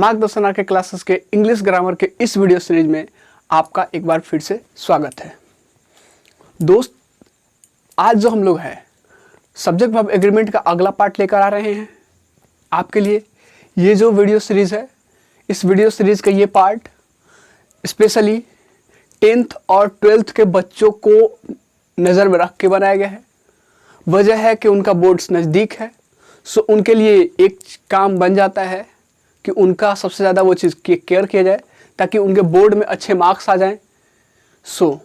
मार्गदर्शन आर के क्लासेस के इंग्लिश ग्रामर के इस वीडियो सीरीज में आपका एक बार फिर से स्वागत है। दोस्त, आज जो हम लोग हैं सब्जेक्ट वर्ब एग्रीमेंट का अगला पार्ट लेकर आ रहे हैं आपके लिए। ये जो वीडियो सीरीज है, इस वीडियो सीरीज का ये पार्ट स्पेशली 10th और 12th के बच्चों को नज़र में रख के बनाया गया है। वजह है कि उनका बोर्ड्स नज़दीक है, सो उनके लिए एक काम बन जाता है कि उनका सबसे ज़्यादा वो चीज़ की केयर किया जाए ताकि उनके बोर्ड में अच्छे मार्क्स आ जाएं। सो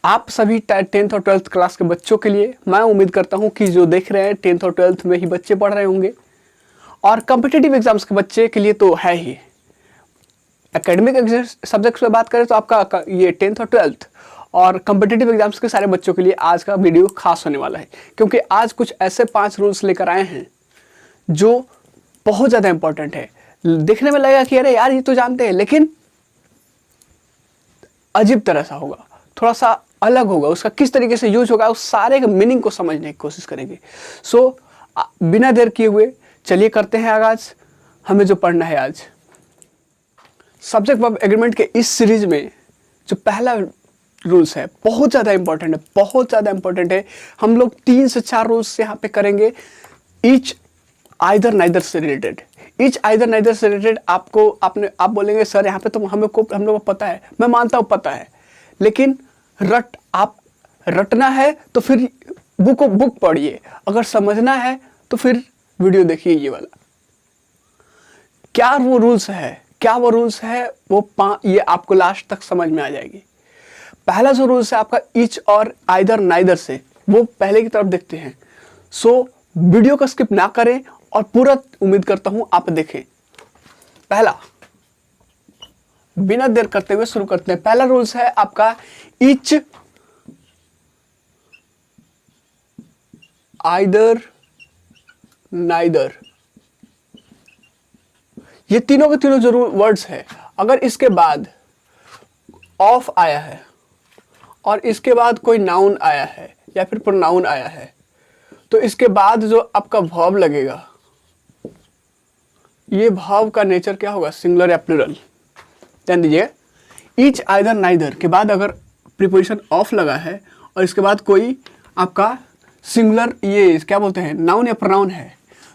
आप सभी 10th और 12th क्लास के बच्चों के लिए मैं उम्मीद करता हूं कि जो देख रहे हैं 10th और 12th में ही बच्चे पढ़ रहे होंगे, और कॉम्पिटिटिव एग्जाम्स के बच्चे के लिए तो है ही। एकेडमिक सब्जेक्ट्स में बात करें तो आपका ये 10th और 12th और कॉम्पिटिटिव एग्जाम्स के सारे बच्चों के लिए आज का वीडियो खास होने वाला है, क्योंकि आज कुछ ऐसे 5 रूल्स लेकर आए हैं जो बहुत ज़्यादा इंपॉर्टेंट है। देखने में लगेगा कि अरे यार ये तो जानते हैं, लेकिन अजीब तरह सा होगा, थोड़ा सा अलग होगा, उसका किस तरीके से यूज होगा उस सारे के मीनिंग को समझने की कोशिश करेंगे। सो बिना देर किए हुए चलिए करते हैं आगाज। हमें जो पढ़ना है आज सब्जेक्ट वर्ब एग्रीमेंट के इस सीरीज में जो पहला रूल्स है बहुत ज़्यादा इंपॉर्टेंट है, बहुत ज़्यादा इंपॉर्टेंट है। हम लोग 3 से 4 रूल्स यहाँ पे करेंगे। ईच आइदर नाइदर से रिलेटेड, ईच आइदर नाइदर से रिलेटेड आप बोलेंगे सर यहाँ पे तो हम लोग को पता है। मैं मानता हूँ पता है, लेकिन आप रटना है तो फिर बुक पढ़िए, अगर समझना है तो फिर वीडियो देखिए। ये वाला क्या वो रूल्स है ये आपको लास्ट तक समझ में आ जाएगी। पहला जो रूल्स है आपका ईच और आइदर नाइदर से, वो पहले की तरफ देखते हैं। सो वीडियो को स्किप ना करें और पूरा उम्मीद करता हूं आप देखें। पहला, बिना देर करते हुए शुरू करते हैं। पहला रूल्स है आपका ईच आइदर नाइदर। ये तीनों के तीनों जो वर्ड्स है, अगर इसके बाद ऑफ आया है और इसके बाद कोई नाउन आया है या फिर प्रोनाउन आया है, तो इसके बाद जो आपका वर्ब लगेगा, ये वर्ब का नेचर क्या होगा, सिंगुलर या प्लूरल। ध्यान दीजिए, ईच आइदर नाइदर के बाद अगर प्रीपोजिशन ऑफ लगा है और इसके बाद कोई आपका सिंगुलर ये क्या बोलते हैं नाउन या प्रोनाउन है,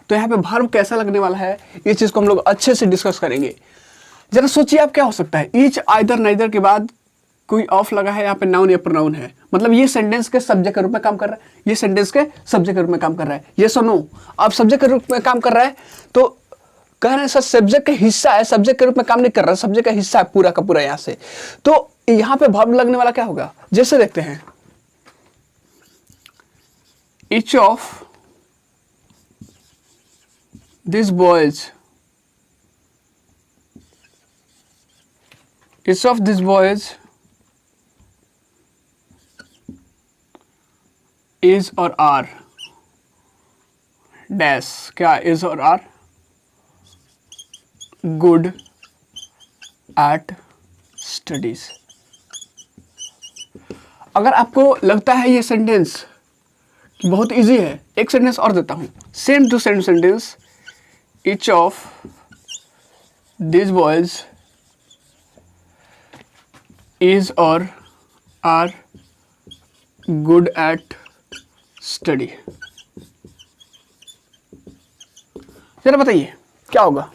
तो यहाँ पे वर्ब कैसा लगने वाला है, ये चीज़ को हम लोग अच्छे से डिस्कस करेंगे। जरा सोचिए आप क्या हो सकता है। ईच आइदर नाइदर के बाद कोई ऑफ लगा है, यहाँ पे नाउन या प्रोनाउन है, मतलब ये सेंटेंस के सब्जेक्ट के रूप में काम कर रहा है, ये सेंटेंस के सब्जेक्ट के रूप में काम कर रहा है। ये सुनो, अब सब्जेक्ट के रूप में काम कर रहा है तो कह रहे हैं सर सब्जेक्ट का हिस्सा है, सब्जेक्ट के रूप में काम नहीं कर रहा, सब्जेक्ट का हिस्सा है पूरा का पूरा यहाँ से। तो यहाँ पे वर्ब लगने वाला क्या होगा, जैसे देखते हैं, each of this boys, each of this boys is और आर डैश, क्या इज और आर गुड एट स्टडीज। अगर आपको लगता है ये सेंटेंस बहुत इजी है, एक सेंटेंस और देता हूं, same to same sentence, each of this boys is और आर गुड एट स्टडी। जरा बताइए क्या होगा।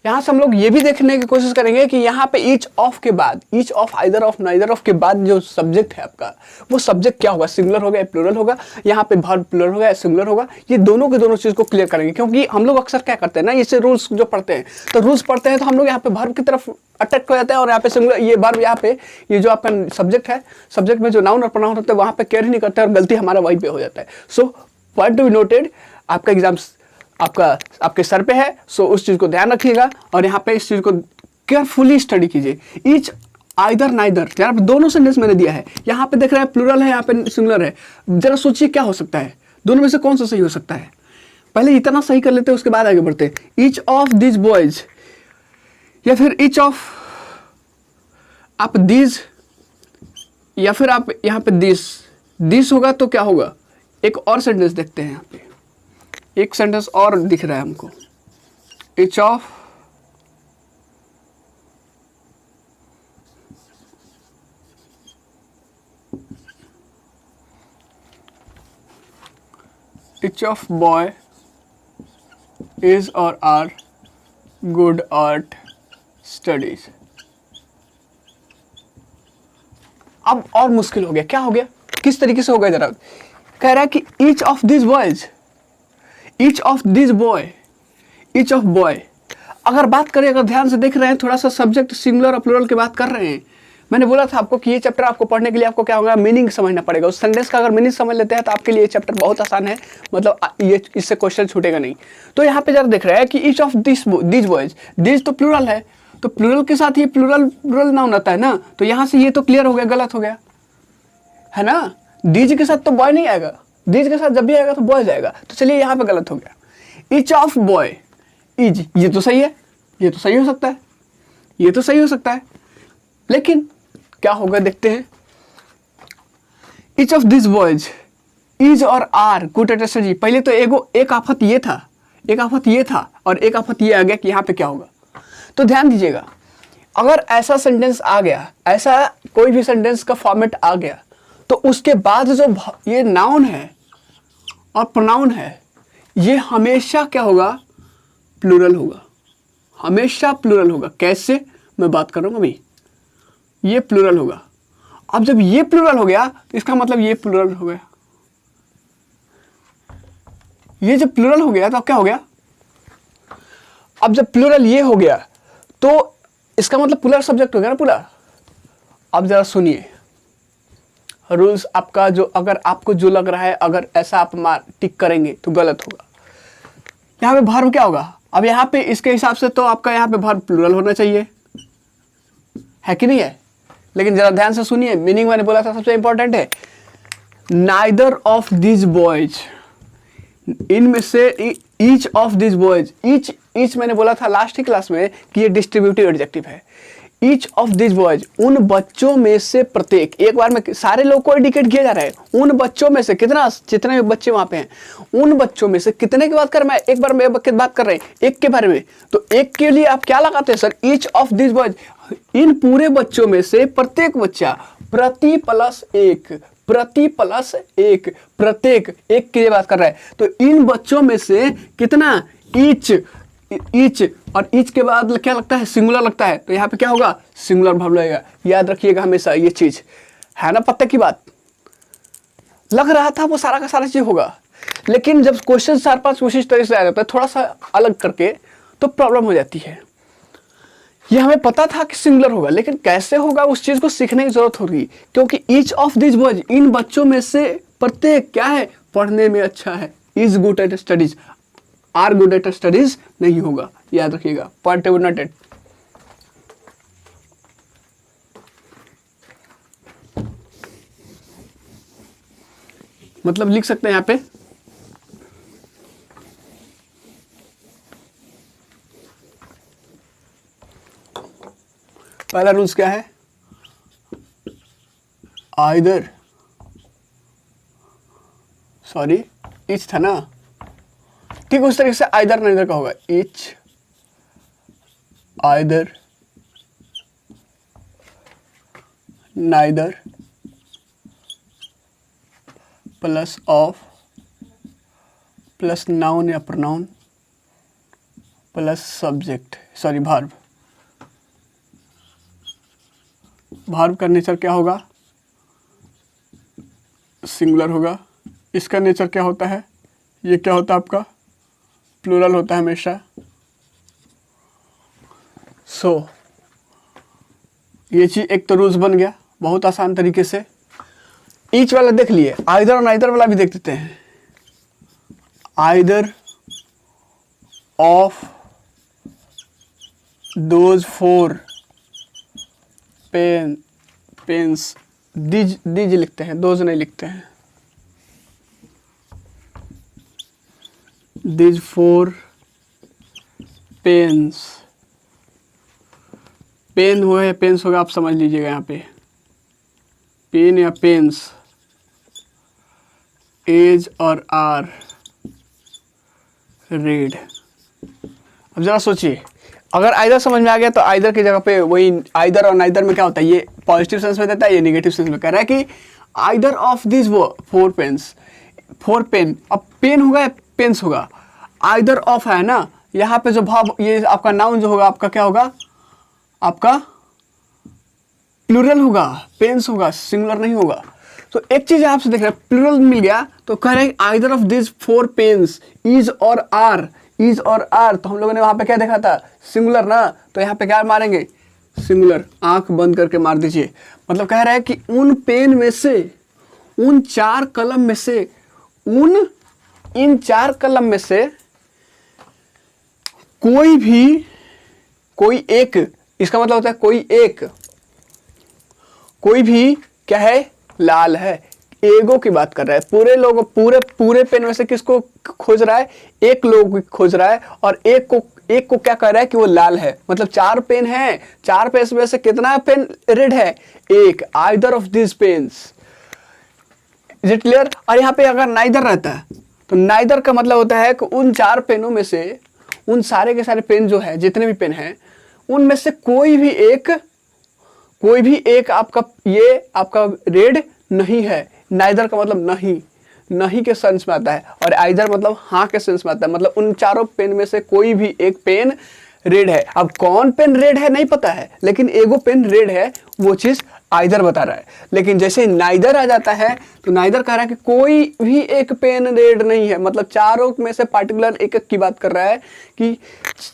यहां से हम लोग ये भी देखने की कोशिश करेंगे कि यहाँ पे ईच ऑफ के बाद, each of either of neither of के बाद जो सब्जेक्ट है आपका, वो सब्जेक्ट क्या होगा, सिंगुलर होगा या प्लूरल होगा, यहाँ पे वर्ब प्लूरल होगा या सिंगुलर होगा। ये दोनों के दोनों चीज को क्लियर करेंगे, क्योंकि हम लोग अक्सर क्या करते हैं ना, इससे रूल्स जो पढ़ते हैं तो रूल्स पढ़ते हैं तो हम लोग यहाँ पे वर्ब की तरफ अटैक हो जाते हैं, और यहाँ पे सिंगुलर ये वर्ब, यहाँ पे ये जो आपका सब्जेक्ट है, सब्जेक्ट में जो नाउन और प्रोनाउन होता है वहाँ पे केयर ही नहीं करते और गलती हमारा वहीं पे हो जाता है। So point to be noted, आपका एग्जाम्स आपके सर पे है, सो उस चीज को ध्यान रखिएगा और यहाँ पे इस चीज को केयरफुली स्टडी कीजिए। ईच आइदर नाइदर, जरा दोनों सेंटेंस मैंने दिया है, यहाँ पे देख रहे हैं प्लूरल है, यहाँ पे सिंगुलर है। जरा सोचिए क्या हो सकता है, दोनों में से कौन सा सही हो सकता है। पहले इतना सही कर लेते हैं, उसके बाद आगे बढ़ते हैं। ईच ऑफ दिस बॉयज या फिर ईच ऑफ आप दिस, या फिर आप यहाँ पे दिस होगा तो क्या होगा, एक और सेंटेंस देखते हैं। यहाँ पे एक सेंटेंस और दिख रहा है हमको, each of boy is or are good at studies। अब और मुश्किल हो गया, क्या हो गया, किस तरीके से हो गया जरा। कह रहा है कि each of these boys, each of this boy, each of boy, अगर बात करें, अगर ध्यान से देख रहे हैं, थोड़ा सा सब्जेक्ट सिंगुलर और प्लूरल की बात कर रहे हैं। मैंने बोला था आपको कि ये चैप्टर आपको पढ़ने के लिए आपको क्या होगा, मीनिंग समझना पड़ेगा। उस सेंटेंस का अगर मीनिंग समझ लेते हैं तो आपके लिए ये चैप्टर बहुत आसान है, मतलब ये इससे क्वेश्चन छूटेगा नहीं। तो यहाँ पे जरा देख रहे हैं कि each of this boys, this तो प्लूरल है, तो प्लूरल के साथ ये प्लूरल नाउन आता है ना, तो यहाँ से ये तो क्लियर हो गया, गलत हो गया है ना। दीज के साथ तो बॉय नहीं आएगा, दीज के साथ जब भी आएगा तो बॉय जाएगा, तो चलिए यहाँ पे गलत हो गया। ईच ऑफ बॉय इज, ये तो सही है, ये तो सही हो सकता है, ये तो सही हो सकता है, लेकिन क्या होगा देखते हैं। Each of this boys is और आर गुड एट स्टडी। पहले तो एक आफत ये था, एक आफत ये था और एक आफत ये आ गया कि यहाँ पे क्या होगा। तो ध्यान दीजिएगा, अगर ऐसा सेंटेंस आ गया, ऐसा कोई भी सेंटेंस का फॉर्मेट आ गया, तो उसके बाद जो ये नाउन है और प्रोनाउन है, ये हमेशा क्या होगा, प्लूरल होगा, हमेशा प्लूरल होगा। कैसे, मैं बात कर रहा हूँ अभी। ये प्लूरल होगा। अब जब ये प्लूरल हो गया तो इसका मतलब ये प्लूरल हो गया। ये जब प्लूरल हो गया तो अब क्या हो गया, अब जब प्लूरल ये हो गया तो इसका मतलब प्लूरल सब्जेक्ट हो गया ना पूरा। अब जरा सुनिए रूल्स आपका, जो अगर आपको जो लग रहा है, अगर ऐसा आप टिक करेंगे तो गलत होगा। यहाँ पे वर्ब क्या होगा, अब यहाँ पे इसके हिसाब से तो आपका यहाँ पे वर्ब प्लूरल होना चाहिए, है कि नहीं है। लेकिन जरा ध्यान से सुनिए, मीनिंग मैंने बोला था सबसे इंपॉर्टेंट है। नाइदर ऑफ दिस बॉयज, इनमें से each of this boys, each मैंने बोला था लास्ट ही क्लास में कि ये डिस्ट्रीब्यूटिव एडजेक्टिव है। ईच ऑफ दिस बॉयज, उन बच्चों में से प्रत्येक, एक बार में सारे लोग को इंडिकेट किया जा रहा है। उन बच्चों में से कितना, जितने बच्चे वहां पे हैं, उन बच्चों में से कितने की बात कर, मैं एक बार में बात कर रहे हैं एक के बारे में। तो एक के लिए आप क्या लगाते हैं sir, each of this boys, इन पूरे बच्चों में से प्रत्येक बच्चा, प्रति प्लस एक, प्रति प्लस एक, प्रत्येक, एक के लिए बात कर रहा है। तो इन बच्चों में से कितना, ईच, ईच, और ईच के बाद क्या लगता है, सिंगुलर लगता है, तो यहाँ पे क्या होगा, सिंगुलर वर्ब लगेगा। याद रखिएगा हमेशा ये चीज, है ना पत्ते की बात। लग रहा था वो सारा का सारा चीज होगा, लेकिन जब क्वेश्चन 4-5 कोशिश तरह से आ जाता है थोड़ा सा अलग करके, तो प्रॉब्लम हो जाती है। ये हमें पता था कि सिंगुलर होगा, लेकिन कैसे होगा उस चीज को सीखने की जरूरत होगी, क्योंकि ईच ऑफ दिस बॉयज, इन बच्चों में से प्रत्येक क्या है, पढ़ने में अच्छा है। Is good at studies, are good at studies नहीं होगा, याद रखिएगा। Point noted. मतलब लिख सकते हैं यहाँ पे, पहला रूल्स क्या है, आइदर, सॉरी इच था ना, ठीक उस तरीके से आइदर नाइदर का होगा। Each, either, neither plus of plus noun या pronoun plus subject, sorry verb. Verb का नेचर क्या होगा, सिंगुलर होगा। इसका नेचर क्या होता है, ये क्या होता है आपका, प्लूरल होता है हमेशा। सो ये चीज एक तो रूल्स बन गया बहुत आसान तरीके से। ईच वाला देख लिए, आइदर और नाइदर वाला भी देख देते हैं। Either of those four pens, these लिखते हैं, दोज नहीं लिखते हैं। दीज फोर पेन्स, पेन हुआ या पेन्स होगा आप समझ लीजिएगा। यहाँ पे पेन या पेन्स, एज और आर रेड। अब जरा सोचिए, अगर आइदर समझ में आ गया तो आइदर की जगह पे वही आइदर और नाइदर में क्या होता है, ये पॉजिटिव सेंस में देता है, ये नेगेटिव सेंस में कह रहा है कि आइदर ऑफ दिस वो 4 पेन्स, 4 पेन, अब पेन होगा या पेन्स होगा, आइदर ऑफ है ना, यहाँ पे जो भाव, ये आपका नाउन जो होगा आपका क्या होगा, आपका प्लूरल होगा, पेन्स होगा, सिंगुलर नहीं होगा। तो एक चीज आपसे देख रहे हैं, प्लूरल मिल गया तो कह रहे हैं either of this 4 pens is और आर, इज और आर, तो हम लोगों ने वहां पे क्या देखा था, सिंगुलर ना, तो यहाँ पे क्या मारेंगे, सिंगुलर, आंख बंद करके मार दीजिए। मतलब कह रहा है कि उन पेन में से, उन 4 कलम में से, इन 4 कलम में से कोई भी, कोई एक, इसका मतलब होता है कोई भी क्या है, लाल है। एगो की बात कर रहा है, पूरे लोगों, पूरे पेन में से किसको खोज रहा है, एक लोग खोज रहा है, और एक को क्या कह रहा है कि वो लाल है। मतलब 4 पेन है, 4 पेन में से कितना पेन रेड है, एक, either of this pens, is it clear. और यहाँ पे अगर नाइदर रहता है तो नाइदर का मतलब होता है कि उन 4 पेनों में से, उन सारे के सारे पेन जो है, जितने भी पेन हैं, उनमें से कोई भी एक आपका, ये आपका रेड नहीं है। नाइदर का मतलब नहीं के सेंस में आता है, और आइदर मतलब हाँ के सेंस में आता है। मतलब उन 4 पेन में से कोई भी एक पेन रेड है। अब कौन पेन रेड है नहीं पता है, लेकिन एगो पेन रेड है, वो चीज आइदर बता रहा है। लेकिन जैसे नाइदर आ जाता है तो नाइदर कह रहा है कि कोई भी एक पेन रेड नहीं है। मतलब 4 में से पार्टिकुलर एक की बात कर रहा है कि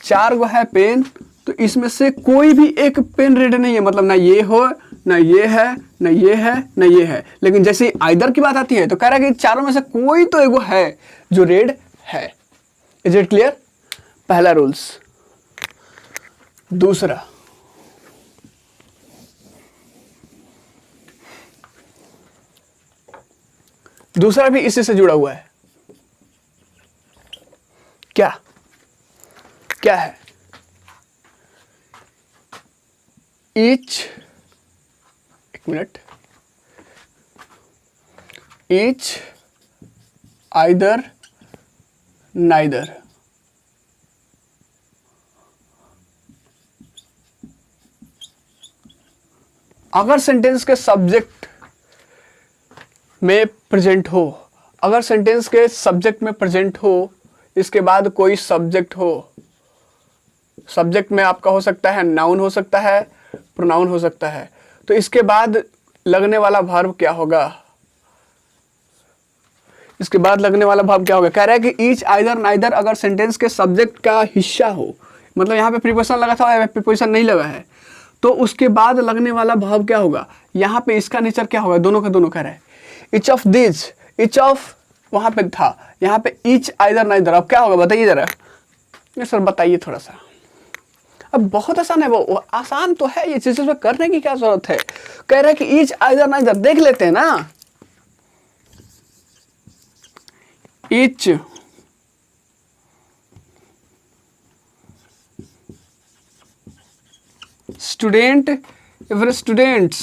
4 गो है पेन, तो इसमें से कोई भी एक पेन रेड नहीं है। मतलब ना ये हो, ना ये है, ना ये है, ना ये है। लेकिन जैसे आइदर की बात आती है तो कह रहा है कि 4 में से कोई तो एगो है जो रेड है। इज इट क्लियर, पहला रूल्स। दूसरा भी इसी से जुड़ा हुआ है। क्या है, ईच, एक मिनट, ईच, आइदर, नाइदर। अगर सेंटेंस के सब्जेक्ट में प्रेजेंट हो, अगर सेंटेंस के सब्जेक्ट में प्रेजेंट हो, इसके बाद कोई सब्जेक्ट हो, सब्जेक्ट में आपका हो सकता है नाउन, हो सकता है प्रोनाउन, हो सकता है, तो इसके बाद लगने वाला वर्ब क्या होगा, इसके बाद लगने वाला वर्ब क्या होगा। कह रहा है कि ईच, आइदर, नाइदर अगर सेंटेंस के सब्जेक्ट का हिस्सा हो, मतलब यहाँ पे प्रीपोजिशन लगा था या प्रीपोजिशन नहीं लगा है, तो उसके बाद लगने वाला वर्ब क्या होगा। यहाँ पे इसका नेचर क्या होगा, दोनों का दोनों कह रहा है। Each of this, each of वहां पे था, यहाँ पे ईच, आइदर, नाइदर, अब क्या होगा बताइए जरा। सर बताइए थोड़ा सा, अब बहुत आसान है, वो आसान तो है, ये चीजें में करने की क्या जरूरत है। कह रहा है कि ईच, आइदर, नाइदर, देख लेते हैं ना। ईच, स्टूडेंट या फिर स्टूडेंट्स,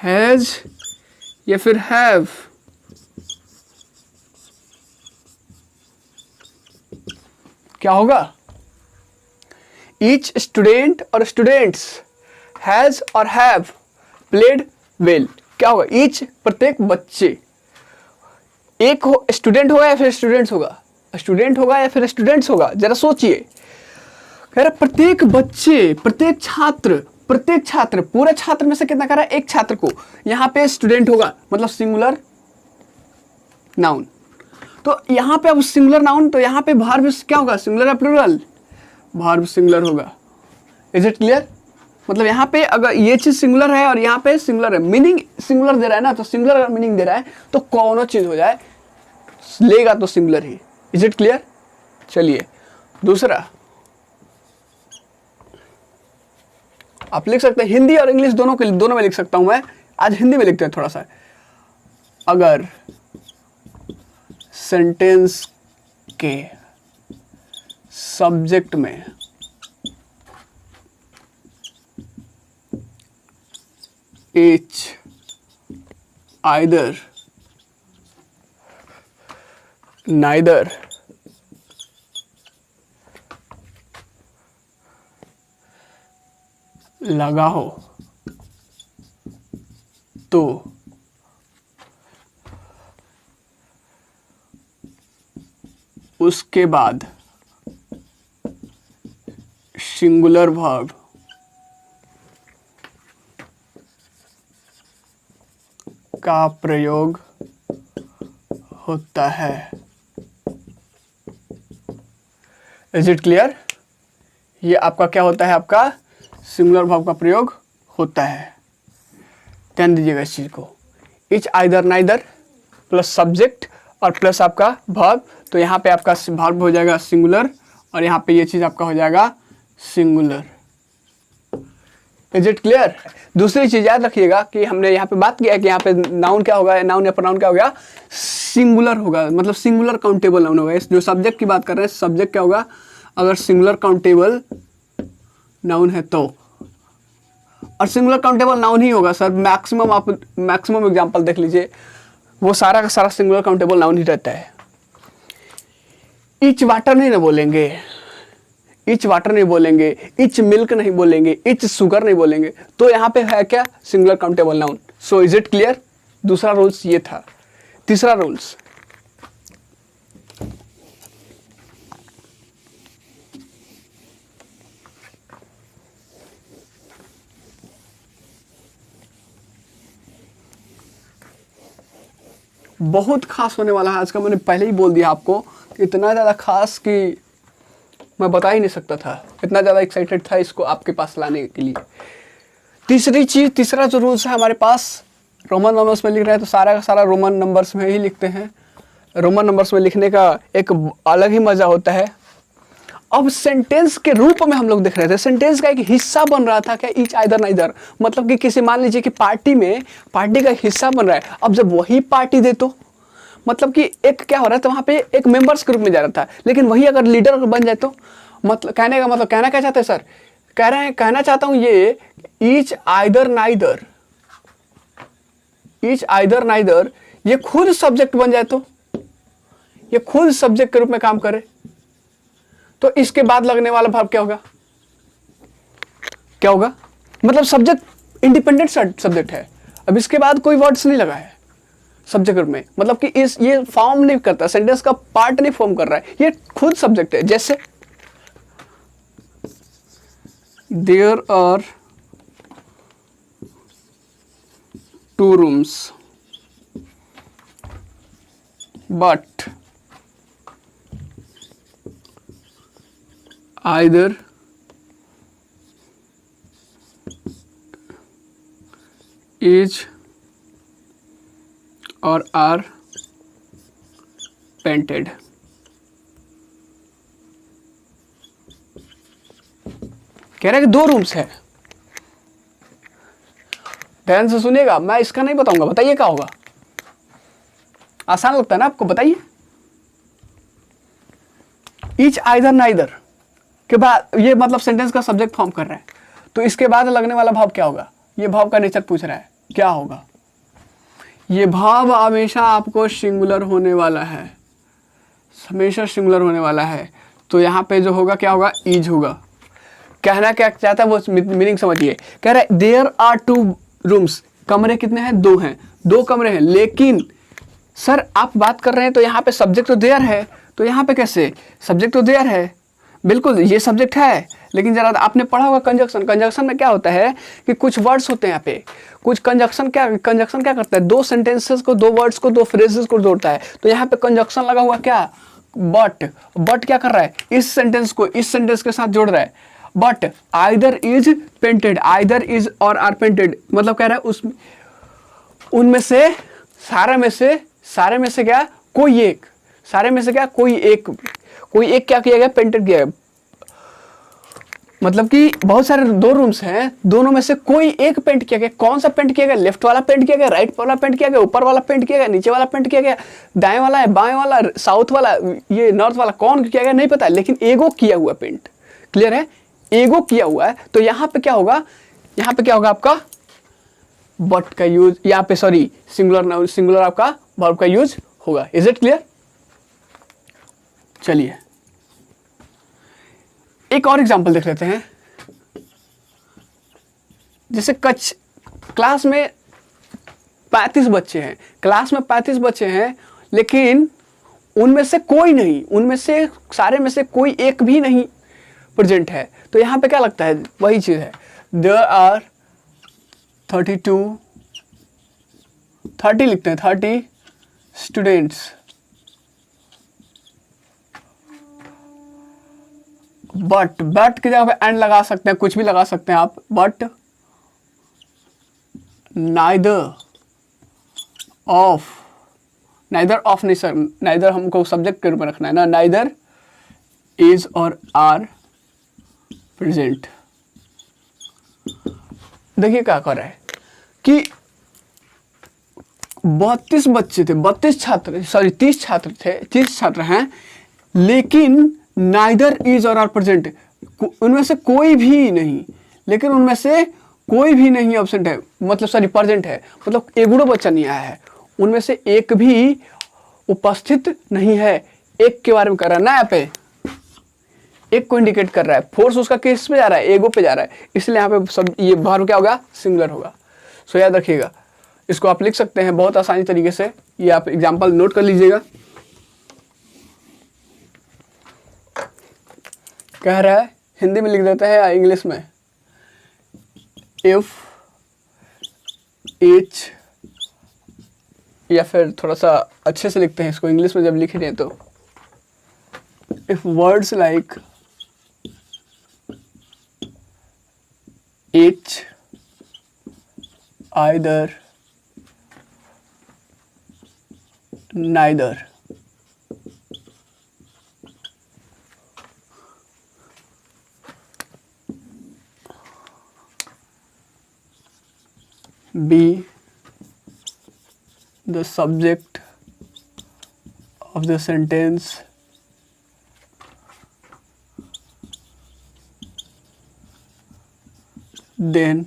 हैज या फिर हैव, क्या होगा। ईच स्टूडेंट और स्टूडेंट्स, हैज और हैव प्लेड वेल, क्या होगा। ईच प्रत्येक बच्चे, एक हो स्टूडेंट होगा या फिर स्टूडेंट्स होगा, स्टूडेंट होगा या फिर स्टूडेंट्स होगा, जरा सोचिए। कह रहा प्रत्येक बच्चे, प्रत्येक छात्र, पूरे छात्र में से कितना कह रहा है, एक छात्र को। यहां पे स्टूडेंट होगा मतलब सिंगुलर नाउन, तो यहां पे अब सिंगुलर नाउन, तो यहां पे वर्ब क्या होगा, सिंगुलर या प्लूरल, वर्ब सिंगुलर होगा। Is it clear. मतलब यहाँ पे अगर ये चीज सिंगुलर है और यहाँ पे सिंगुलर है, मीनिंग सिंगुलर दे रहा है ना, तो सिंगुलर अगर मीनिंग दे रहा है तो कौन चीज हो जाए लेगा तो singular he. Is it clear. चलिए दूसरा, आप लिख सकते हैं हिंदी और इंग्लिश दोनों के, दोनों में लिख सकता हूं मैं, आज हिंदी में लिखते हैं थोड़ा सा। अगर सेंटेंस के सब्जेक्ट में ईच, आइदर, नाइदर लगा हो तो उसके बाद सिंगुलर वर्ब का प्रयोग होता है। Is it clear? ये आपका क्या होता है, आपका सिंगुलर वर्ब का प्रयोग होता है। ध्यान दीजिएगा इस चीज को। Etch either neither plus subject और प्लस आपका वर्ब, तो यहाँ पे आपका वर्ब हो जाएगा सिंगुलर और यहाँ पे ये चीज आपका हो जाएगा सिंगुलर। Is it clear? दूसरी चीज याद रखिएगा कि हमने यहाँ पे बात किया है कि यहाँ पे नाउन क्या होगा, नाउन या प्रोनाउन क्या होगा, सिंगुलर होगा, मतलब सिंगुलर काउंटेबल नाउन होगा। जो सब्जेक्ट की बात कर रहे हैं, सब्जेक्ट क्या होगा, अगर सिंगुलर काउंटेबल नाउन है तो, और सिंगुलर काउंटेबल नाउन ही होगा सर। मैक्सिमम आप मैक्सिमम एग्जांपल देख लीजिए, वो सारा का सारा सिंगुलर काउंटेबल नाउन ही रहता है। इच वाटर नहीं ना बोलेंगे, इच वाटर नहीं बोलेंगे, इच मिल्क नहीं बोलेंगे, इच शुगर नहीं बोलेंगे, तो यहाँ पे है क्या, singular countable noun. So is it clear? दूसरा रूल्स ये था। तीसरा रूल्स, बहुत खास होने वाला है आज का। मैंने पहले ही बोल दिया आपको, इतना ज़्यादा खास कि मैं बता ही नहीं सकता था, इतना ज़्यादा एक्साइटेड था इसको आपके पास लाने के लिए। तीसरी चीज़, तीसरा जो रूल्स है हमारे पास, रोमन नंबर्स में लिख रहे हैं तो सारा का सारा रोमन नंबर्स में ही लिखते हैं। रोमन नंबर्स में लिखने का एक अलग ही मज़ा होता है। अब सेंटेंस के रूप में हम लोग देख रहे थे, सेंटेंस का एक हिस्सा बन रहा था क्या, ईच आइदर नाइदर, मतलब कि किसी, मान लीजिए कि पार्टी में, पार्टी का हिस्सा बन रहा है। अब जब वही पार्टी दे तो मतलब कि एक क्या हो रहा है, तो वहाँ पे एक मेंबर्स के रूप में जा रहा था, लेकिन वही अगर लीडर बन जाए तो, मतलब कहने का मतलब, कहना क्या चाहते हैं सर, कह रहे हैं, कहना चाहता हूँ ये, each either neither, each either neither ये खुद सब्जेक्ट बन जाए तो, ये खुद सब्जेक्ट के रूप में काम करे तो इसके बाद लगने वाला भाव क्या होगा, क्या होगा, मतलब सब्जेक्ट इंडिपेंडेंट सब्जेक्ट है। अब इसके बाद कोई वर्ड्स नहीं लगा है सब्जेक्ट में, मतलब कि इस ये फॉर्म नहीं करता, सेंटेंस का पार्ट नहीं फॉर्म कर रहा है, ये खुद सब्जेक्ट है। जैसे there are 2 rooms but either is or are painted। कह रहा है कि 2 रूम्स है। ध्यान से सुनिएगा, मैं इसका नहीं बताऊंगा, बताइए क्या होगा। आसान लगता है ना आपको, बताइए। ईच आइदर नाइदर के बाद ये मतलब सेंटेंस का सब्जेक्ट फॉर्म कर रहा है, तो इसके बाद लगने वाला भाव क्या होगा, ये भाव का नेचर पूछ रहा है, क्या होगा। ये भाव हमेशा आपको सिंगुलर होने वाला है, हमेशा सिंगुलर होने वाला है। तो यहाँ पे जो होगा क्या होगा, इज होगा। कहना क्या चाहता है वो मीनिंग समझिए। कह रहा है देयर आर 2 रूम्स, कमरे कितने हैं, 2 हैं, 2 कमरे हैं, लेकिन सर आप बात कर रहे हैं तो यहाँ पे सब्जेक्ट तो देयर है, तो यहाँ पे कैसे, सब्जेक्ट तो देयर है, बिल्कुल ये सब्जेक्ट है, लेकिन जरा आपने पढ़ा होगा कंजक्शन। कंजक्शन में क्या होता है कि कुछ वर्ड्स होते हैं यहाँ पे, कुछ कंजक्शन क्या करता है, 2 सेंटेंसेस को, 2 वर्ड्स को, 2 फ्रेजेस को जोड़ता है। तो यहाँ पे कंजक्शन लगा हुआ क्या, बट क्या कर रहा है, इस सेंटेंस को इस सेंटेंस के साथ जोड़ रहा है। But either is painted, either is और आर पेंटेड, मतलब कह रहा है उस उनमें से सारे में से क्या, कोई एक, सारे में से क्या, कोई एक क्या किया गया, पेंटेड किया गया। मतलब कि बहुत सारे 2 रूम्स हैं, दोनों में से कोई एक पेंट किया गया। कौन सा पेंट किया गया, लेफ्ट वाला पेंट किया गया, राइट वाला पेंट किया गया, ऊपर वाला पेंट किया गया, नीचे वाला पेंट किया गया, दाएं वाला है, बाएं वाला, साउथ वाला, ये नॉर्थ वाला, कौन किया गया नहीं पता, लेकिन एगो किया हुआ पेंट। क्लियर है, एगो किया हुआ है। तो यहाँ पे क्या होगा, यहाँ पे क्या होगा आपका बट का यूज, यहाँ पे सॉरी सिंगुलर आपका वर्ब का यूज होगा। Is it clear? चलिए एक और एग्जांपल देख लेते हैं। जैसे क्लास में 35 बच्चे हैं, क्लास में 35 बच्चे हैं, लेकिन उनमें से कोई नहीं, उनमें से सारे में से कोई एक भी नहीं प्रेजेंट है। तो यहाँ पे क्या लगता है, वही चीज़ है, देयर आर 30 लिखते हैं, 30 स्टूडेंट्स, बट की जगह पे एंड लगा सकते हैं, कुछ भी लगा सकते हैं आप, बट नाइदर ऑफ नहीं सर, नाइदर हमको सब्जेक्ट के रूप में रखना है ना, नाइदर इज और आर प्रेजेंट। देखिए क्या कर रहा है कि 32 बच्चे थे, 30 छात्र हैं, लेकिन नाइदर इज और आर प्रेजेंट, उनमें से कोई भी नहीं, लेकिन उनमें से कोई भी नहीं एब्सेंट है, मतलब प्रेजेंट है, मतलब एगुड़ो बच्चा नहीं आया है, उनमें से एक भी उपस्थित नहीं है। एक के बारे में कर रहा है ना, यहाँ पे एक को इंडिकेट कर रहा है, फोर्स उसका किस पे जा रहा है, एगो पे जा रहा है, इसलिए यहाँ पे सब ये वर्ब क्या होगा, सिंगुलर होगा। सो याद रखिएगा, इसको आप लिख सकते हैं बहुत आसानी तरीके से, ये आप एग्जांपल नोट कर लीजिएगा। कह रहा है, हिंदी में लिख देते हैं या इंग्लिश में, इफ एच, या फिर थोड़ा सा अच्छे से लिखते हैं इसको इंग्लिश में जब लिख रहे हैं तो, if words like H, either, neither, be the subject of the sentence, then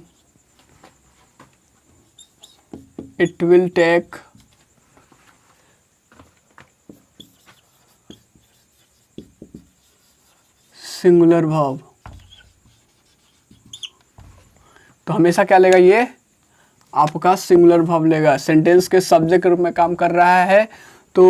it will take singular verb। तो हमेशा क्या लेगा, ये आपका सिंगुलर वर्ब लेगा। सेंटेंस के सब्जेक्ट के रूप में काम कर रहा है तो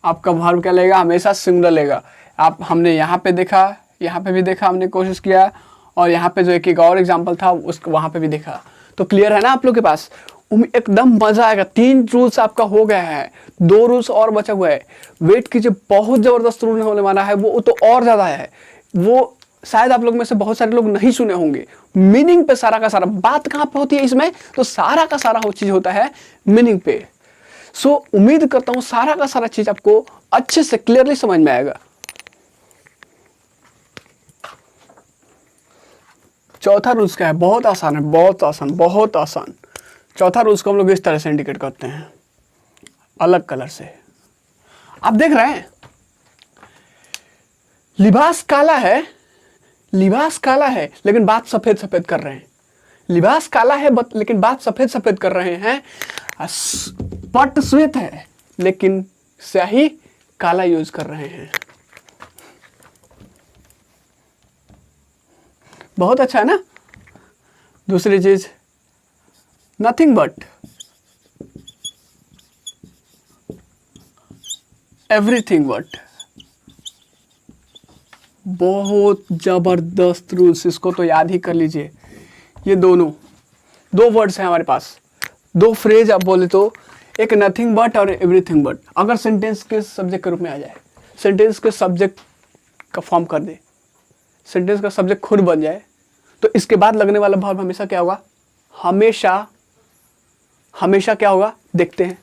आपका वर्ब क्या लेगा, हमेशा सिंगुलर लेगा। आप हमने यहाँ पे देखा, यहाँ पे भी देखा, हमने कोशिश किया, और यहाँ पे जो एक और एग्जांपल था उसको वहाँ पे भी देखा। तो क्लियर है ना आप लोग के पास, एकदम मजा आएगा। 3 रूल्स आपका हो गया है, 2 रूल्स और बचा हुआ है। वेट कीजिए, बहुत जबरदस्त रूल होने वाला है, वो तो और ज्यादा है, वो शायद आप लोग में से बहुत सारे लोग नहीं सुने होंगे। मीनिंग पे सारा का सारा बात कहाँ पे होती है इसमें, तो सारा का सारा चीज होता है मीनिंग पे। सो उम्मीद करता हूं सारा का सारा चीज आपको अच्छे से क्लियरली समझ में आएगा। चौथा रूल्स क्या है, बहुत आसान है, बहुत आसान। चौथा रूल्स को हम लोग इस तरह से इंडिकेट करते हैं, अलग कलर से। आप देख रहे हैं, लिबास काला है लेकिन बात सफेद कर रहे हैं। लिबास काला है लेकिन बात सफेद कर रहे हैं। पट श्वेत है लेकिन स्याही काला यूज कर रहे हैं। बहुत अच्छा है ना। दूसरी चीज, नथिंग बट, एवरीथिंग बट, बहुत जबरदस्त रूल्स, इसको तो याद ही कर लीजिए। ये दो वर्ड्स हैं हमारे पास, 2 फ्रेज आप बोले तो, एक नथिंग बट और एवरीथिंग बट। अगर सेंटेंस के सब्जेक्ट के रूप में आ जाए, सेंटेंस के सब्जेक्ट का फॉर्म कर दे, सेंटेंस का सब्जेक्ट खुद बन जाए, तो इसके बाद लगने वाला वर्ब हमेशा क्या होगा, हमेशा क्या होगा, देखते हैं।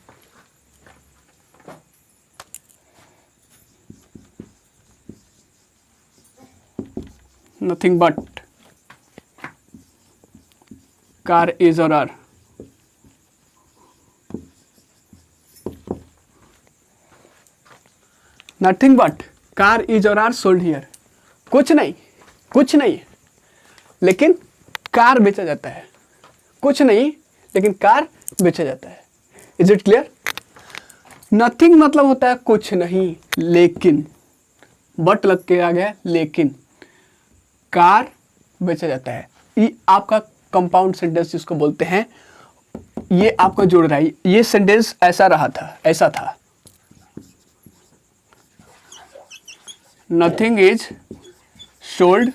नथिंग बट, कार इज और are. Nothing but car is और आर सोल्ड हियर। कुछ नहीं लेकिन कार बेचा जाता है। कुछ नहीं लेकिन कार बेचा जाता है। Is it clear? नथिंग मतलब होता है कुछ नहीं लेकिन, बट लग के आ गया लेकिन, कार बेचा जाता है। ये आपका कंपाउंड सेंटेंस जिसको बोलते हैं, ये आपका जोड़ रहा है। ये सेंटेंस ऐसा था, nothing is sold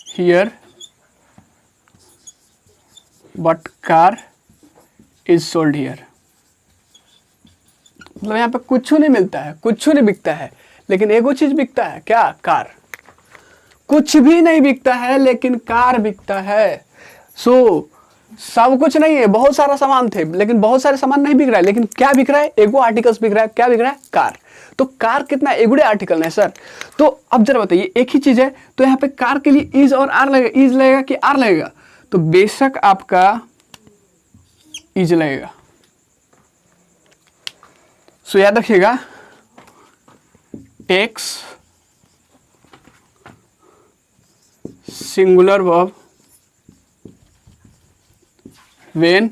here but car is sold here. मतलब यहाँ पे कुछ नहीं मिलता है, कुछ नहीं बिकता है, लेकिन एगो चीज बिकता है, क्या? कार। कुछ भी नहीं बिकता है लेकिन कार बिकता है। सो सब कुछ नहीं है, बहुत सारा सामान थे लेकिन बहुत सारे सामान नहीं बिक रहा है, लेकिन क्या बिक रहा है? एगो आर्टिकल्स बिक रहा है। क्या बिक रहा है? कार। तो कार कितना एगुड़े आर्टिकल है सर? तो अब जरा बताइए, एक ही चीज है तो यहाँ पे कार के लिए इज और आर लगेगा, इज लगेगा कि आर लगेगा? तो बेशक आपका इज लगेगा। सो याद रखिएगा, takes singular verb when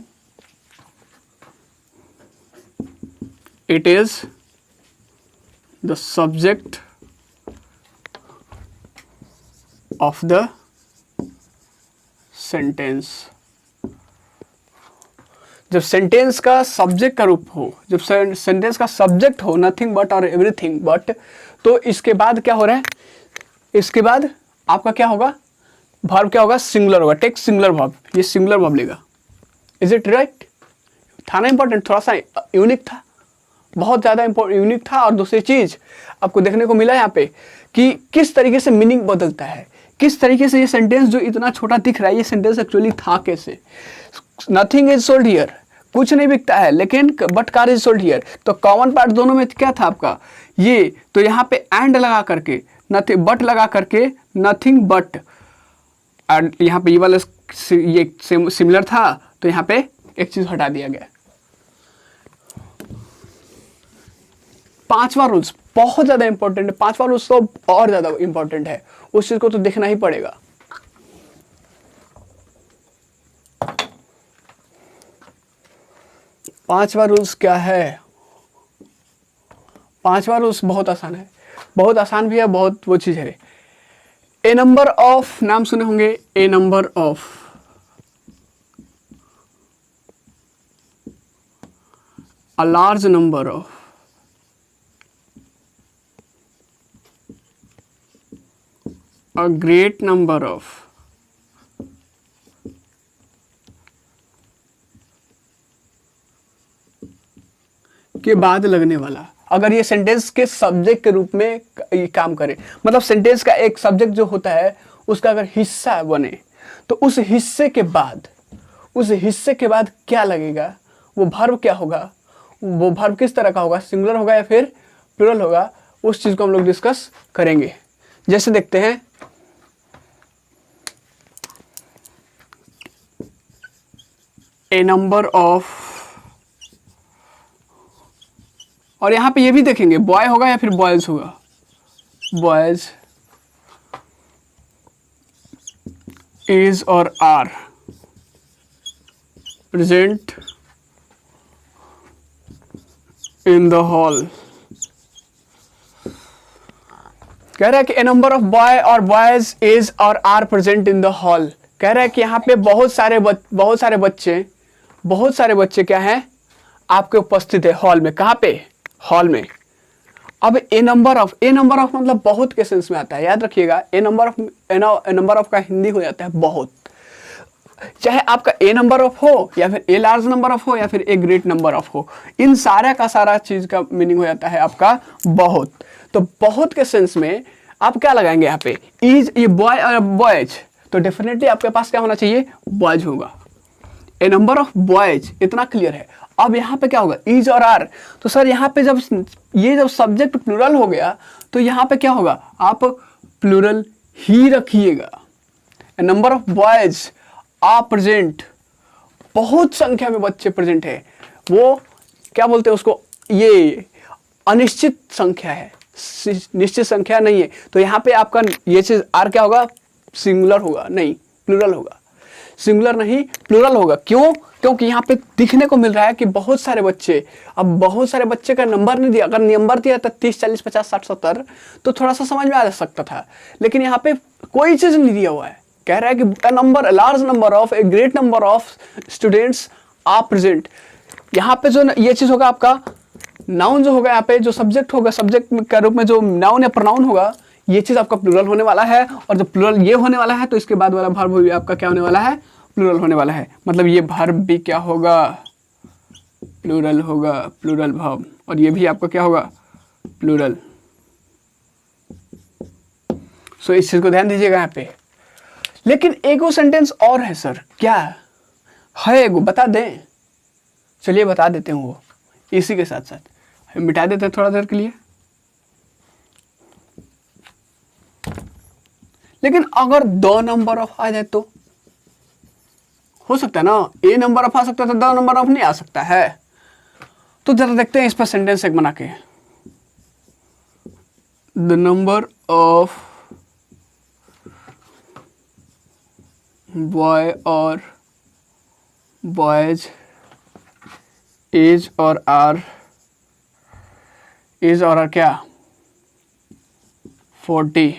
it is the subject of the sentence। जब सेंटेंस का सब्जेक्ट का रूप हो, जब सेंटेंस का सब्जेक्ट हो नथिंग बट और एवरीथिंग बट, तो इसके बाद क्या हो रहा है? इसके बाद आपका क्या होगा? वर्ब क्या होगा? सिंगुलर होगा। टेक सिंगुलर वर्ब, ये सिंगुलर वर्ब लेगा। Is it right? था ना इंपॉर्टेंट? थोड़ा सा यूनिक था, बहुत ज़्यादा यूनिक था। और दूसरी चीज़ आपको देखने को मिला यहाँ पे कि किस तरीके से मीनिंग बदलता है, किस तरीके से ये सेंटेंस जो इतना छोटा दिख रहा है, ये सेंटेंस एक्चुअली था कैसे। नथिंग इज सोल्ड हियर, कुछ नहीं बिकता है लेकिन but car is sold here. तो कॉमन पार्ट दोनों में क्या था आपका? ये। तो यहाँ पे एंड लगा करके, नथिंग बट लगा करके, नथिंग बट, और यहाँ पे ये वाला ये सिमिलर था तो यहाँ पे एक चीज हटा दिया गया। पांचवा रूल्स बहुत ज्यादा इंपॉर्टेंट है, पांचवा रूल्स तो और ज्यादा इंपॉर्टेंट है, उस चीज को तो देखना ही पड़ेगा। पांचवा रूल्स क्या है? पांचवा रूल्स बहुत आसान है, बहुत आसान भी है, बहुत वो चीज है। ए नंबर ऑफ, नाम सुने होंगे, a number of a large number of a great number of के बाद लगने वाला, अगर ये सेंटेंस के सब्जेक्ट के रूप में ये काम करे, मतलब सेंटेंस का एक सब्जेक्ट जो होता है उसका अगर हिस्सा बने, तो उस हिस्से के बाद क्या लगेगा? वो वर्ब क्या होगा? वो वर्ब किस तरह का होगा? सिंगुलर होगा या फिर प्लूरल होगा? उस चीज को हम लोग डिस्कस करेंगे। जैसे देखते हैं, ए नंबर ऑफ, और यहां पे ये भी देखेंगे बॉय होगा या फिर बॉयज होगा। बॉयज इज और are present in the hall. कह रहा है कि ए नंबर ऑफ बॉय और बॉयज इज और are present in the hall. कह रहा है कि यहाँ पे बहुत सारे बच्चे क्या हैं? आपके उपस्थित है हॉल में। कहाँ पे? हॉल में। अब ए नंबर ऑफ मतलब बहुत के सेंस में आता है, याद रखिएगा। ए नंबर ऑफ का हिंदी हो जाता है बहुत। चाहे आपका ए नंबर ऑफ हो या फिर ए लार्ज नंबर ऑफ हो या फिर ए ग्रेट नंबर ऑफ हो, इन सारा का सारा चीज का मीनिंग हो जाता है आपका बहुत। तो बहुत के सेंस में आप क्या लगाएंगे यहाँ पे? इज, ये बॉय और बॉयज, तो डेफिनेटली आपके पास क्या होना चाहिए? बॉयज होगा। ए नंबर ऑफ बॉयज, इतना क्लियर है। अब यहाँ पे क्या होगा? इज और आर। तो सर यहाँ पे जब सब्जेक्ट प्लूरल हो गया तो यहाँ पे क्या होगा? आप प्लूरल ही रखिएगा। A number of boys are present, बहुत संख्या में बच्चे प्रेजेंट है। वो क्या बोलते हैं उसको? ये अनिश्चित संख्या है, निश्चित संख्या नहीं है। तो यहाँ पे आपका ये चीज आर क्या होगा? सिंगुलर होगा, नहीं प्लूरल होगा। सिंगुलर नहीं प्लूरल होगा। क्यों? क्योंकि यहाँ पे दिखने को मिल रहा है कि बहुत सारे बच्चे, अब बहुत सारे बच्चे का नंबर नहीं दिया, अगर नंबर दिया था 30 40 50 60 70 तो थोड़ा सा समझ में आ सकता था, लेकिन यहाँ पे कोई चीज नहीं दिया हुआ है। कह रहा है कि number large number of a great number of students are present. यहाँ पे जो ये चीज होगा आपका नाउन जो होगा, यहाँ पे जो सब्जेक्ट होगा, सब्जेक्ट के रूप में जो नाउन या प्रोनाउन होगा, ये चीज आपका प्लूरल होने वाला है। और जब प्लूरल ये होने वाला है तो इसके बाद वाला वर्ब भी आपका क्या होने वाला है? प्लूरल होने वाला है। मतलब ये वर्ब भी क्या होगा? प्लूरल होगा, प्लूरल वर्ब। और ये भी आपका क्या होगा? प्लूरल। सो इस चीज को ध्यान दीजिएगा यहाँ पे। लेकिन एगो सेंटेंस और है सर, क्या है? एगो बता दें? चलिए बता देते हैं, वो इसी के साथ साथ मिटा देते हैं थोड़ा देर के लिए। लेकिन अगर द नंबर ऑफ आ जाए तो हो सकता है ना, ए नंबर ऑफ आ सकता है तो द नंबर ऑफ नहीं आ सकता है। तो जरा देखते हैं इस पर सेंटेंस एक बना के। द नंबर ऑफ बॉय और बॉयज एज और आर क्या 40।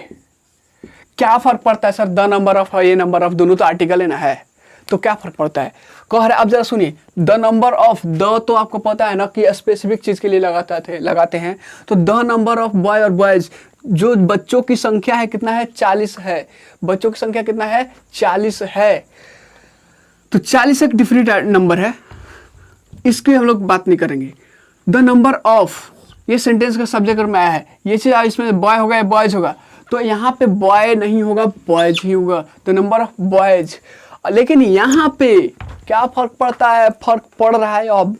क्या फर्क पड़ता है सर? द नंबर ऑफ ये नंबर ऑफ दोनों तो आर्टिकल है ना, है तो क्या फर्क पड़ता है? कह रहे अब जरा सुनिए, द नंबर ऑफ, द तो आपको पता है ना कि स्पेसिफिक चीज के लिए लगाते हैं। तो द नंबर ऑफ बॉय और बॉयज, जो बच्चों की संख्या है कितना है? 40 है। बच्चों की संख्या कितना है? 40 है। तो 40 एक डिफरेंट नंबर है, इसकी हम लोग बात नहीं करेंगे। द नंबर ऑफ, ये सेंटेंस का सब्जेक्ट में आया है, ये चीज इसमें बॉय होगा या बॉयज होगा, तो यहाँ पे बॉय नहीं होगा, बॉयज ही होगा। The number of boys. लेकिन यहाँ पे क्या फर्क पड़ता है? फर्क पड़ रहा है। अब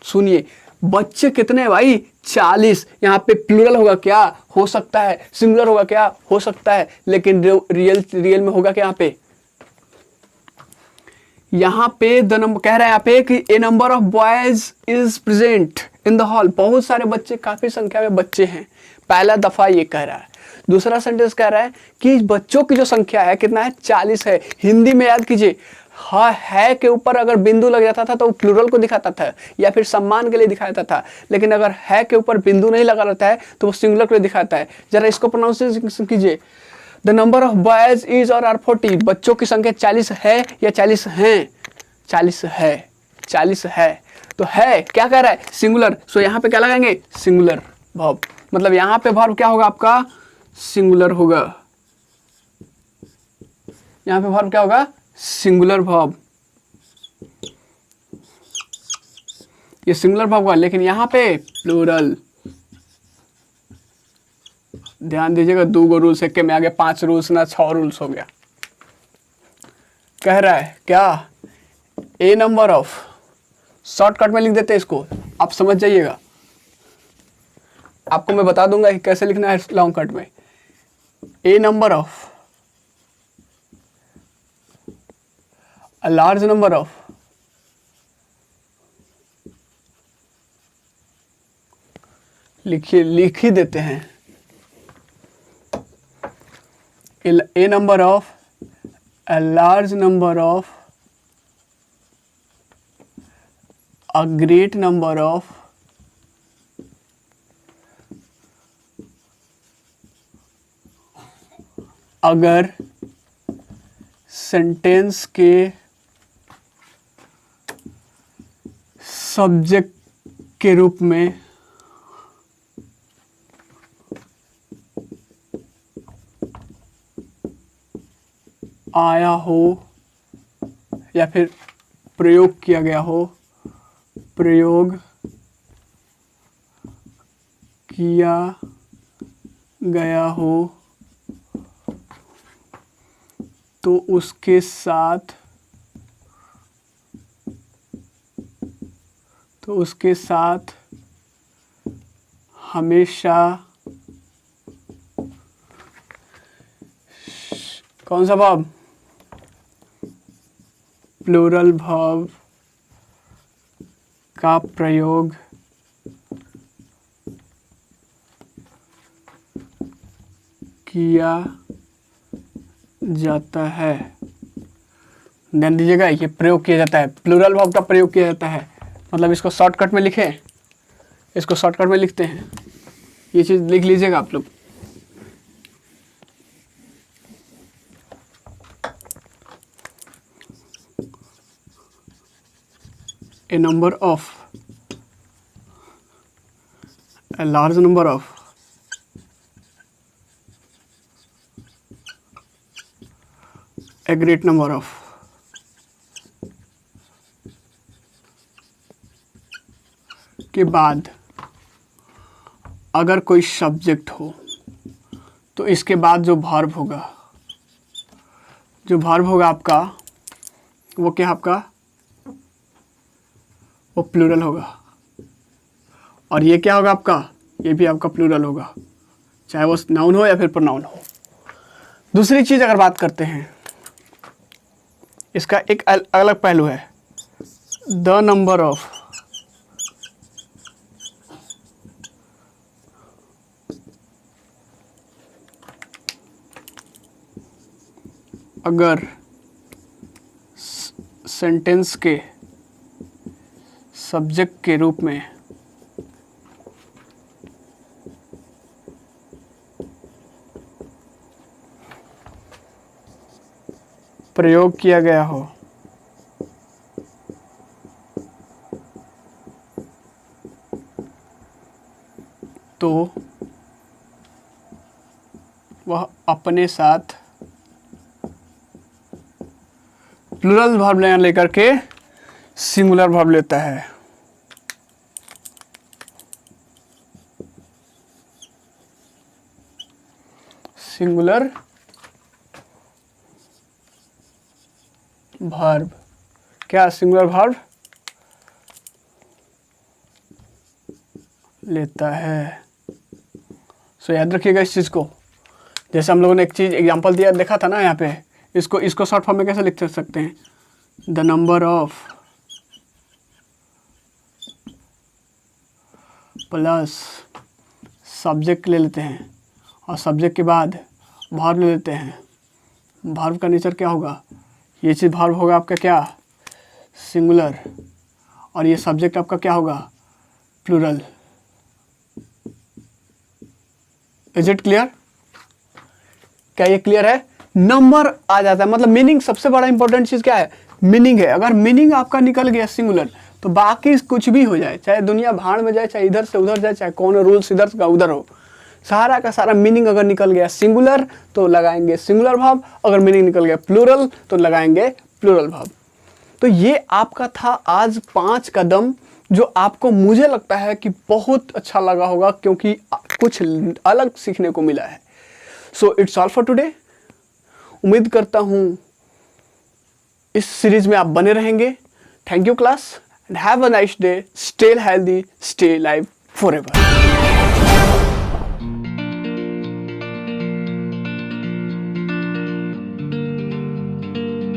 सुनिए, बच्चे कितने हैं भाई? 40। यहाँ पे प्लूरल होगा क्या? हो सकता है। सिंगुलर होगा क्या? हो सकता है। लेकिन रियल में होगा क्या? यहाँ पे द नंबर कह रहा है यहाँ पे कि a number of boys is present in the hall. बहुत सारे बच्चे, काफी संख्या में बच्चे हैं। पहला दफा ये कह रहा है। दूसरा सेंटेंस कह रहा है कि बच्चों की जो संख्या है कितना है? 40 है। हिंदी में याद कीजिए, हाँ है के ऊपर अगर बिंदु लग जाता था तो वो प्लूरल को दिखाता था या फिर सम्मान के लिए दिखाता था। लेकिन अगर है के ऊपर बिंदु नहीं लगा रहता है तो वो सिंगुलर के लिए दिखाता है। जरा इसको प्रोनाउंसिएशन कीजिए। The number of boys is और आर 40। बच्चों की संख्या 40 है या 40 हैं? 40 है। 40 है तो है क्या कह रहा है? सिंगुलर। सो यहाँ पे क्या लगाएंगे? Singular verb. मतलब यहाँ पे वर्ब क्या होगा आपका? सिंगुलर होगा। यहाँ पे वर्ब क्या होगा? Singular verb. ये सिंगुलर वर्ब होगा, लेकिन यहाँ पे प्लूरल। ध्यान दीजिएगा, 2 रूल्स एक के में आगे 5 रूल्स ना 6 रूल्स हो गया। कह रहा है क्या? ए नंबर ऑफ, शॉर्टकट में लिख देते हैं इसको, आप समझ जाइएगा। आपको मैं बता दूंगा कि कैसे लिखना है लॉन्ग कट में। A number of a large number of लिखिए, लिख ही देते हैं। A number of a large number of a great number of अगर सेंटेंस के सब्जेक्ट के रूप में आया हो या फिर प्रयोग किया गया हो, प्रयोग किया गया हो, तो उसके साथ हमेशा कौन सा वर्ब? प्लूरल वर्ब का प्रयोग किया जाता है। ध्यान दीजिएगा, ये प्रयोग किया जाता है, प्लूरल वर्ब का प्रयोग किया जाता है। मतलब इसको शॉर्टकट में लिखें, इसको शॉर्टकट में लिखते हैं, ये चीज़ लिख लीजिएगा आप लोग। A number of, a large number of a great number of के बाद अगर कोई सब्जेक्ट हो तो इसके बाद जो वर्ब होगा, जो वर्ब होगा आपका, वो क्या आपका, वो प्लूरल होगा। और ये क्या होगा आपका, ये भी आपका प्लूरल होगा, चाहे वो नाउन हो या फिर प्रोनाउन हो। दूसरी चीज़ अगर बात करते हैं, इसका एक अलग पहलू है, द नंबर ऑफ अगर सेंटेंस के सब्जेक्ट के रूप में प्रयोग किया गया हो तो वह अपने साथ प्लूरल वर्ब लेकर के सिंगुलर वर्ब लेता है। सिंगुलर वर्ब, क्या सिंगुलर वर्ब लेता है। सो याद रखिएगा इस चीज़ को। जैसे हम लोगों ने एक चीज़ एग्जांपल दिया, देखा था ना यहाँ पे, इसको शॉर्ट फॉर्म में कैसे लिख सकते हैं, the number of plus subject ले लेते हैं और सब्जेक्ट के बाद वर्ब ले लेते हैं। वर्ब का नेचर क्या होगा, ये चीज़ वर्ब होगा आपका क्या, सिंगुलर, और ये सब्जेक्ट आपका क्या होगा, प्लूरल। Is it clear? क्या ये क्लियर है? नंबर आ जाता है, मतलब मीनिंग सबसे बड़ा इंपॉर्टेंट चीज़ क्या है, मीनिंग है। अगर मीनिंग आपका निकल गया सिंगुलर तो बाकी कुछ भी हो जाए, चाहे दुनिया भाड़ में जाए, चाहे इधर से उधर जाए, चाहे कौन रूल्स इधर का उधर हो, सारा का सारा मीनिंग अगर निकल गया सिंगुलर तो लगाएंगे सिंगुलर वर्ब, अगर मीनिंग निकल गया प्लूरल तो लगाएंगे प्लूरल वर्ब। तो ये आपका था आज 5 कदम, जो आपको मुझे लगता है कि बहुत अच्छा लगा होगा, क्योंकि कुछ अलग सीखने को मिला है। So it's all for today. उम्मीद करता हूँ इस सीरीज में आप बने रहेंगे। Thank you class, and have a nice day. Stay healthy, stay live forever.